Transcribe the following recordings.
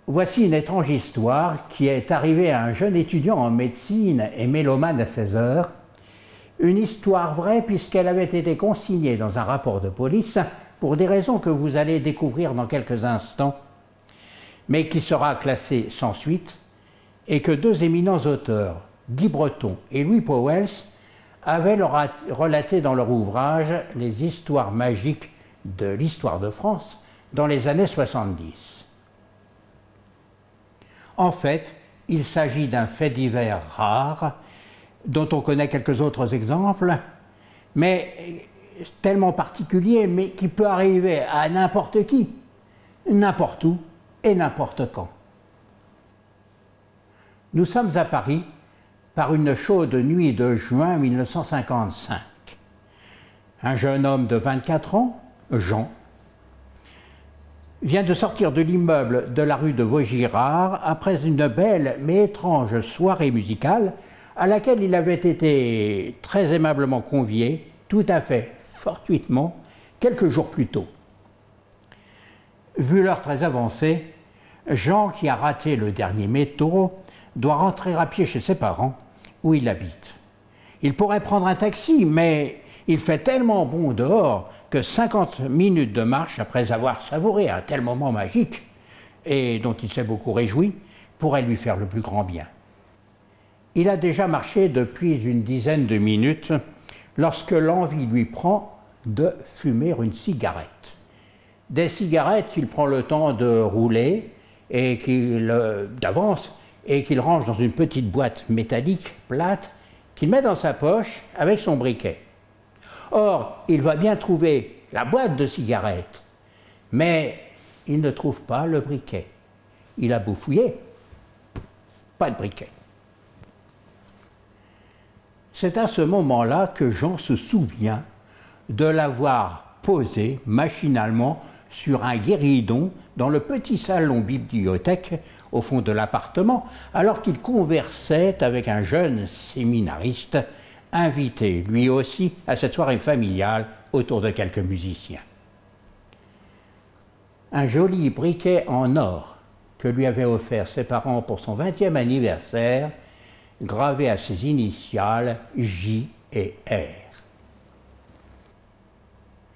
Voici une étrange histoire qui est arrivée à un jeune étudiant en médecine et mélomane à 16 heures. Une histoire vraie puisqu'elle avait été consignée dans un rapport de police pour des raisons que vous allez découvrir dans quelques instants, mais qui sera classée sans suite, et que deux éminents auteurs, Guy Breton et Louis Pauwels, avaient relaté dans leur ouvrage « Les histoires magiques de l'histoire de France » dans les années 70. En fait, il s'agit d'un fait divers rare, dont on connaît quelques autres exemples, mais tellement particulier, mais qui peut arriver à n'importe qui, n'importe où et n'importe quand. Nous sommes à Paris par une chaude nuit de juin 1955. Un jeune homme de 24 ans, Jean, vient de sortir de l'immeuble de la rue de Vaugirard après une belle mais étrange soirée musicale à laquelle il avait été très aimablement convié, tout à fait fortuitement, quelques jours plus tôt. Vu l'heure très avancée, Jean, qui a raté le dernier métro, doit rentrer à pied chez ses parents, où il habite. Il pourrait prendre un taxi, mais il fait tellement bon dehors que 50 minutes de marche, après avoir savouré un tel moment magique, et dont il s'est beaucoup réjoui, pourrait lui faire le plus grand bien. Il a déjà marché depuis une dizaine de minutes, lorsque l'envie lui prend de fumer une cigarette. Des cigarettes qu'il prend le temps de rouler, et d'avance, et qu'il range dans une petite boîte métallique plate, qu'il met dans sa poche avec son briquet. Or, il va bien trouver la boîte de cigarettes, mais il ne trouve pas le briquet. Il a beau fouiller, pas de briquet. C'est à ce moment-là que Jean se souvient de l'avoir posé machinalement sur un guéridon dans le petit salon bibliothèque au fond de l'appartement, alors qu'il conversait avec un jeune séminariste invité lui aussi à cette soirée familiale autour de quelques musiciens. Un joli briquet en or que lui avaient offert ses parents pour son 20e anniversaire, gravé à ses initiales J et R.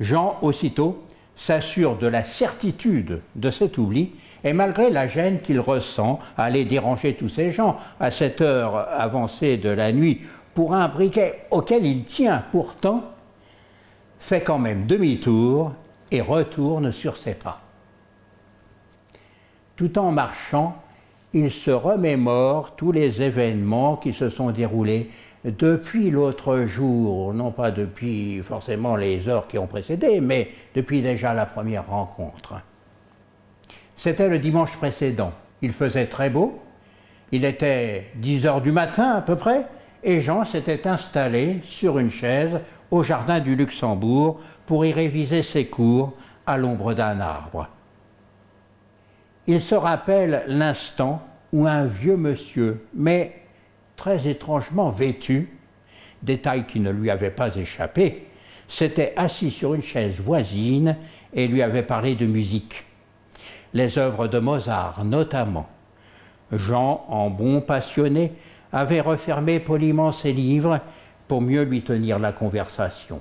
Jean, aussitôt, s'assure de la certitude de cet oubli, et malgré la gêne qu'il ressent à aller déranger tous ces gens à cette heure avancée de la nuit pour un briquet auquel il tient pourtant, fait quand même demi-tour et retourne sur ses pas. Tout en marchant, il se remémore tous les événements qui se sont déroulés depuis l'autre jour, non pas depuis forcément les heures qui ont précédé, mais depuis déjà la première rencontre. C'était le dimanche précédent. Il faisait très beau, il était 10 heures du matin à peu près, et Jean s'était installé sur une chaise au jardin du Luxembourg pour y réviser ses cours à l'ombre d'un arbre. Il se rappelle l'instant où un vieux monsieur, mais très étrangement vêtu, détail qui ne lui avait pas échappé, s'était assis sur une chaise voisine et lui avait parlé de musique. Les œuvres de Mozart notamment. Jean, en bon passionné, avait refermé poliment ses livres pour mieux lui tenir la conversation.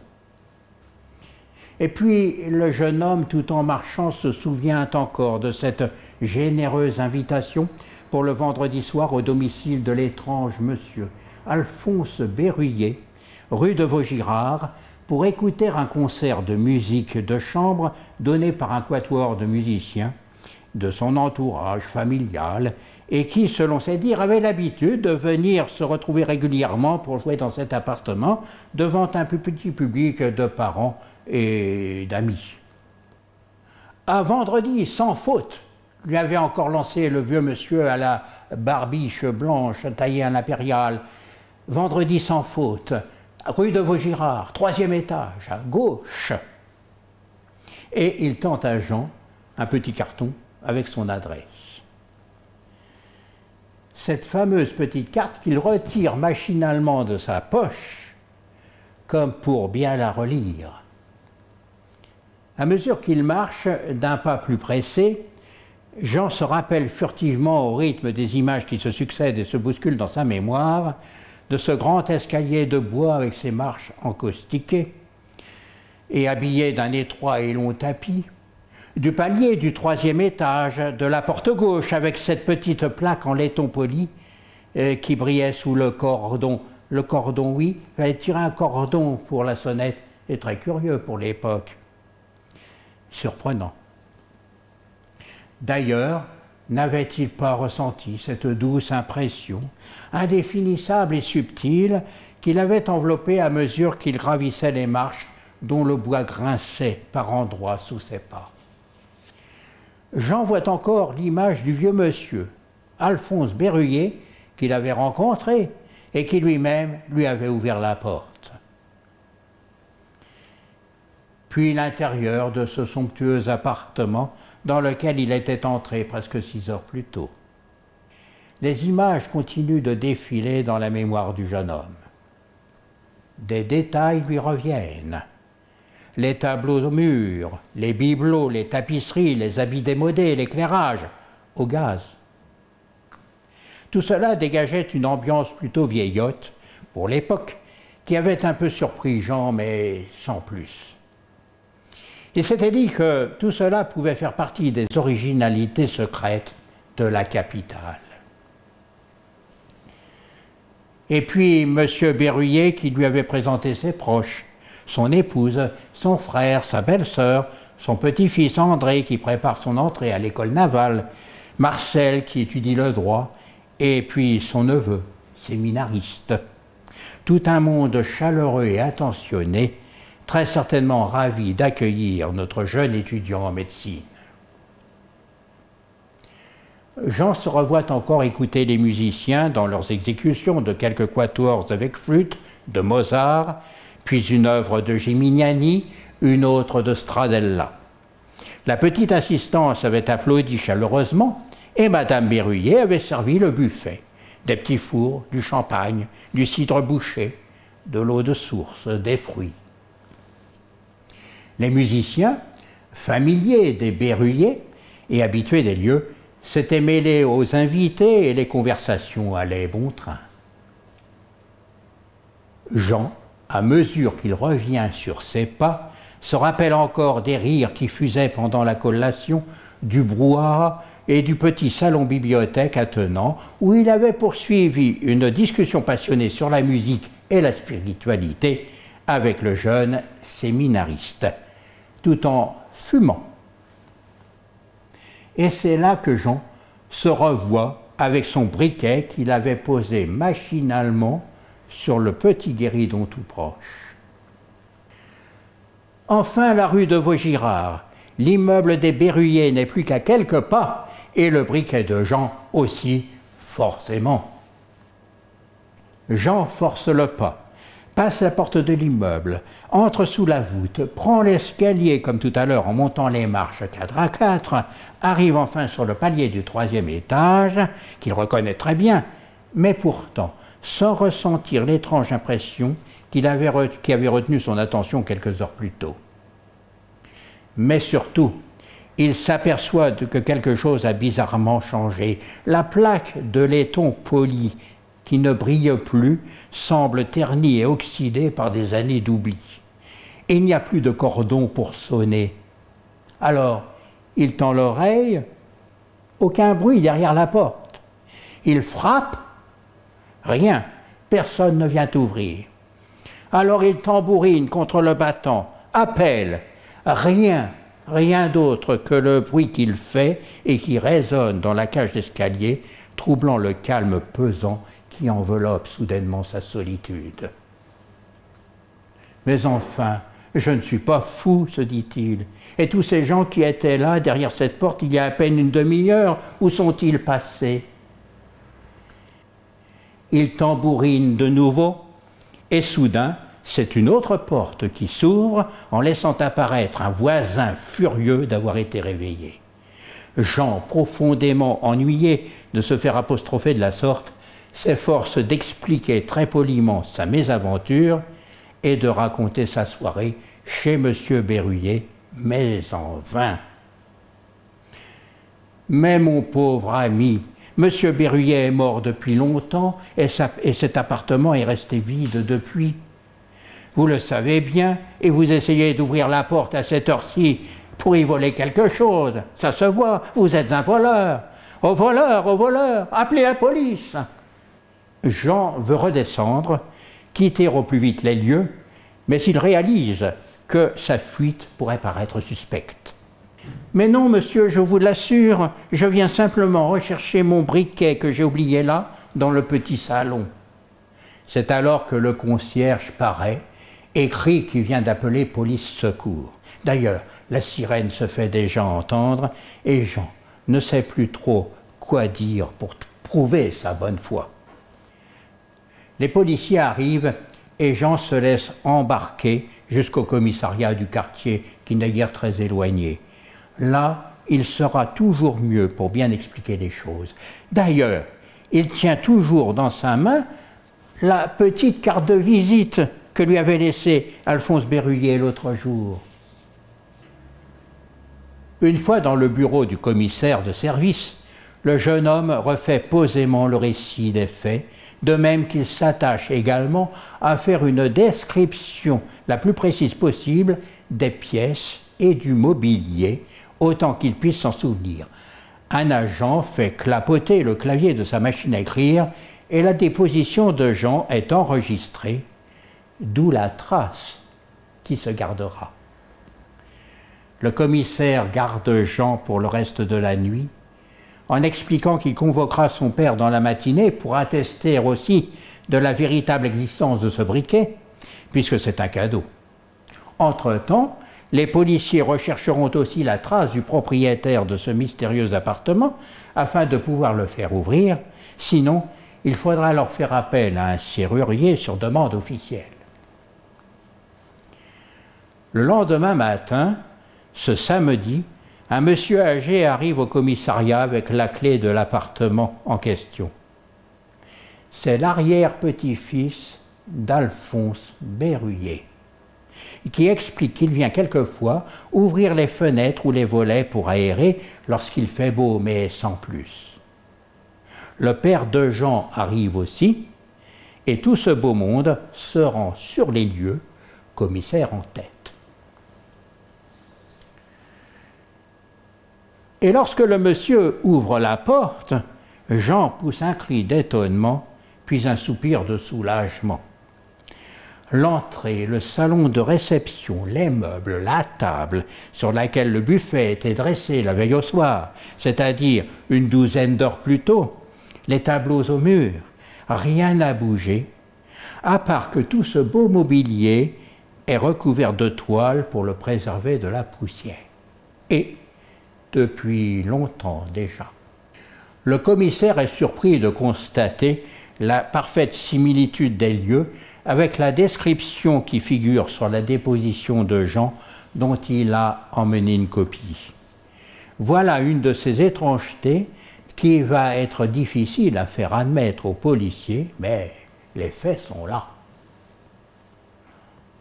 Et puis le jeune homme, tout en marchant, se souvient encore de cette généreuse invitation pour le vendredi soir au domicile de l'étrange monsieur Alphonse Berruyer, rue de Vaugirard, pour écouter un concert de musique de chambre donné par un quatuor de musiciens de son entourage familial et qui, selon ses dires, avait l'habitude de venir se retrouver régulièrement pour jouer dans cet appartement devant un petit public de parents et d'amis. « Un vendredi sans faute !» lui avait encore lancé le vieux monsieur à la barbiche blanche taillée à l'impériale. Vendredi sans faute, rue de Vaugirard, 3e étage, à gauche. Et il tend à Jean un petit carton avec son adresse. Cette fameuse petite carte qu'il retire machinalement de sa poche, comme pour bien la relire. À mesure qu'il marche d'un pas plus pressé, Jean se rappelle furtivement au rythme des images qui se succèdent et se bousculent dans sa mémoire, de ce grand escalier de bois avec ses marches encaustiquées et habillé d'un étroit et long tapis, du palier du 3e étage, de la porte gauche avec cette petite plaque en laiton poli qui brillait sous le cordon. Le cordon, oui, il fallait tirer un cordon pour la sonnette, et très curieux pour l'époque. Surprenant. D'ailleurs, n'avait-il pas ressenti cette douce impression, indéfinissable et subtile, qu'il avait enveloppée à mesure qu'il gravissait les marches dont le bois grinçait par endroits sous ses pas? Jean voit encore l'image du vieux monsieur, Alphonse Berruyer, qu'il avait rencontré et qui lui-même lui avait ouvert la porte. Puis l'intérieur de ce somptueux appartement dans lequel il était entré presque 6 heures plus tôt. Les images continuent de défiler dans la mémoire du jeune homme. Des détails lui reviennent. Les tableaux au mur, les bibelots, les tapisseries, les habits démodés, l'éclairage au gaz. Tout cela dégageait une ambiance plutôt vieillotte, pour l'époque, qui avait un peu surpris Jean, mais sans plus. Il s'était dit que tout cela pouvait faire partie des originalités secrètes de la capitale. Et puis M. Berruyer qui lui avait présenté ses proches, son épouse, son frère, sa belle-sœur, son petit-fils André qui prépare son entrée à l'école navale, Marcel qui étudie le droit, et puis son neveu, séminariste. Tout un monde chaleureux et attentionné, très certainement ravi d'accueillir notre jeune étudiant en médecine. Jean se revoit encore écouter les musiciens dans leurs exécutions de quelques quatuors avec flûte de Mozart, puis une œuvre de Gimignani, une autre de Stradella. La petite assistance avait applaudi chaleureusement et Madame Berruyer avait servi le buffet, des petits fours, du champagne, du cidre bouché, de l'eau de source, des fruits. Les musiciens, familiers des Berruyer et habitués des lieux, s'étaient mêlés aux invités et les conversations allaient bon train. Jean, à mesure qu'il revient sur ses pas, se rappelle encore des rires qui fusaient pendant la collation, du brouhaha et du petit salon-bibliothèque attenant où il avait poursuivi une discussion passionnée sur la musique et la spiritualité avec le jeune séminariste, tout en fumant. Et c'est là que Jean se revoit avec son briquet qu'il avait posé machinalement sur le petit guéridon tout proche. Enfin, la rue de Vaugirard, l'immeuble des Berruyer n'est plus qu'à quelques pas, et le briquet de Jean aussi, forcément. Jean force le pas, passe la porte de l'immeuble, entre sous la voûte, prend l'escalier comme tout à l'heure en montant les marches 4 à 4, arrive enfin sur le palier du 3e étage, qu'il reconnaît très bien, mais pourtant, sans ressentir l'étrange impression qui avait retenu son attention quelques heures plus tôt. Mais surtout, il s'aperçoit que quelque chose a bizarrement changé. La plaque de laiton poli, qui ne brille plus, semble ternie et oxydée par des années d'oubli. Et il n'y a plus de cordon pour sonner. Alors, il tend l'oreille, aucun bruit derrière la porte. Il frappe, rien, personne ne vient ouvrir. Alors il tambourine contre le battant, appelle, rien d'autre que le bruit qu'il fait et qui résonne dans la cage d'escalier, troublant le calme pesant qui enveloppe soudainement sa solitude. Mais enfin, Je ne suis pas fou, se dit-il. Et tous ces gens qui étaient là, derrière cette porte, il y a à peine une demi-heure, où sont-ils passés? Il tambourine de nouveau, et soudain, c'est une autre porte qui s'ouvre en laissant apparaître un voisin furieux d'avoir été réveillé. Jean, profondément ennuyé de se faire apostropher de la sorte, s'efforce d'expliquer très poliment sa mésaventure et de raconter sa soirée chez M. Berruyer, mais en vain. Mais mon pauvre ami, M. Berruyer est mort depuis longtemps et cet appartement est resté vide depuis. Vous le savez bien, et vous essayez d'ouvrir la porte à cette heure-ci pour y voler quelque chose. Ça se voit, vous êtes un voleur. Au voleur, appelez la police. Jean veut redescendre, quitter au plus vite les lieux, mais il réalise que sa fuite pourrait paraître suspecte. Mais non, monsieur, je vous l'assure, je viens simplement rechercher mon briquet que j'ai oublié là, dans le petit salon. C'est alors que le concierge paraît et crie qu'il vient d'appeler police secours. D'ailleurs, la sirène se fait déjà entendre et Jean ne sait plus trop quoi dire pour prouver sa bonne foi. Les policiers arrivent et Jean se laisse embarquer jusqu'au commissariat du quartier qui n'est guère très éloigné. Là, il sera toujours mieux pour bien expliquer les choses. D'ailleurs, il tient toujours dans sa main la petite carte de visite que lui avait laissée Alphonse Berruyer l'autre jour. Une fois dans le bureau du commissaire de service, le jeune homme refait posément le récit des faits, de même qu'il s'attache également à faire une description la plus précise possible des pièces et du mobilier, autant qu'il puisse s'en souvenir. Un agent fait clapoter le clavier de sa machine à écrire et la déposition de Jean est enregistrée, d'où la trace qui se gardera. Le commissaire garde Jean pour le reste de la nuit, en expliquant qu'il convoquera son père dans la matinée pour attester aussi de la véritable existence de ce briquet, puisque c'est un cadeau. Entre-temps, les policiers rechercheront aussi la trace du propriétaire de ce mystérieux appartement afin de pouvoir le faire ouvrir, sinon il faudra leur faire appel à un serrurier sur demande officielle. Le lendemain matin, ce samedi, un monsieur âgé arrive au commissariat avec la clé de l'appartement en question. C'est l'arrière-petit-fils d'Alphonse Berruyer, qui explique qu'il vient quelquefois ouvrir les fenêtres ou les volets pour aérer lorsqu'il fait beau, mais sans plus. Le père de Jean arrive aussi, et tout ce beau monde se rend sur les lieux, commissaire en tête. Et lorsque le monsieur ouvre la porte, Jean pousse un cri d'étonnement, puis un soupir de soulagement. L'entrée, le salon de réception, les meubles, la table sur laquelle le buffet était dressé la veille au soir, c'est-à-dire une douzaine d'heures plus tôt, les tableaux au mur, rien n'a bougé, à part que tout ce beau mobilier est recouvert de toile pour le préserver de la poussière. Et depuis longtemps déjà. Le commissaire est surpris de constater la parfaite similitude des lieux avec la description qui figure sur la déposition de Jean dont il a emmené une copie. Voilà une de ces étrangetés qui va être difficile à faire admettre aux policiers, mais les faits sont là.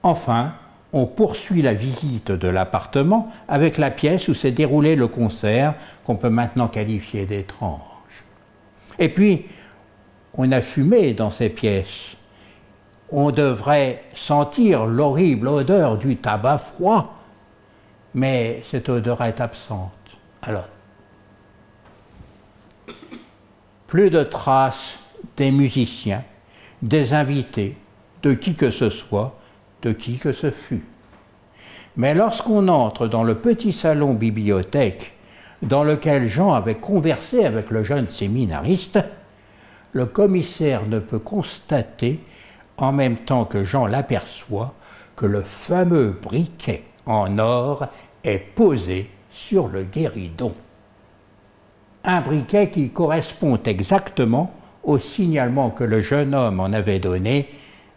Enfin, on poursuit la visite de l'appartement avec la pièce où s'est déroulé le concert qu'on peut maintenant qualifier d'étrange. Et puis, on a fumé dans ces pièces. On devrait sentir l'horrible odeur du tabac froid, mais cette odeur est absente. Alors, plus de traces des musiciens, des invités, de qui que ce soit, de qui que ce fût. Mais lorsqu'on entre dans le petit salon bibliothèque dans lequel Jean avait conversé avec le jeune séminariste, le commissaire ne peut constater, en même temps que Jean l'aperçoit, que le fameux briquet en or est posé sur le guéridon. Un briquet qui correspond exactement au signalement que le jeune homme en avait donné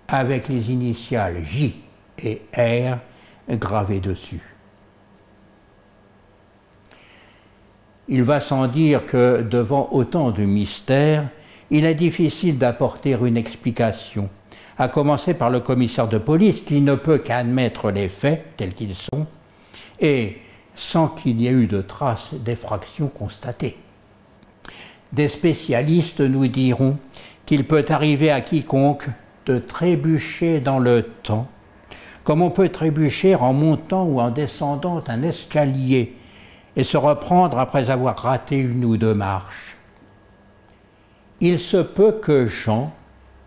avec les initiales J et R gravées dessus. Il va sans dire que devant autant de mystères, il est difficile d'apporter une explication, à commencer par le commissaire de police qui ne peut qu'admettre les faits tels qu'ils sont et sans qu'il y ait eu de traces d'effraction constatées. Des spécialistes nous diront qu'il peut arriver à quiconque de trébucher dans le temps, comme on peut trébucher en montant ou en descendant un escalier et se reprendre après avoir raté une ou deux marches. Il se peut que Jean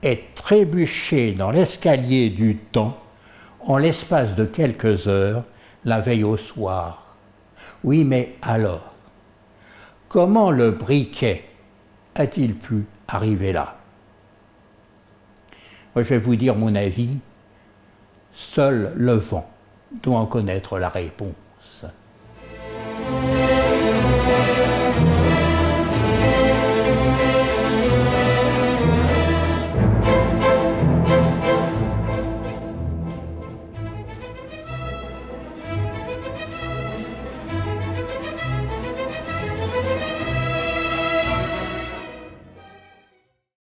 ait trébuché dans l'escalier du temps en l'espace de quelques heures la veille au soir. Oui, mais alors, comment le briquet a-t-il pu arriver là? Moi, je vais vous dire mon avis, seul le vent doit en connaître la réponse.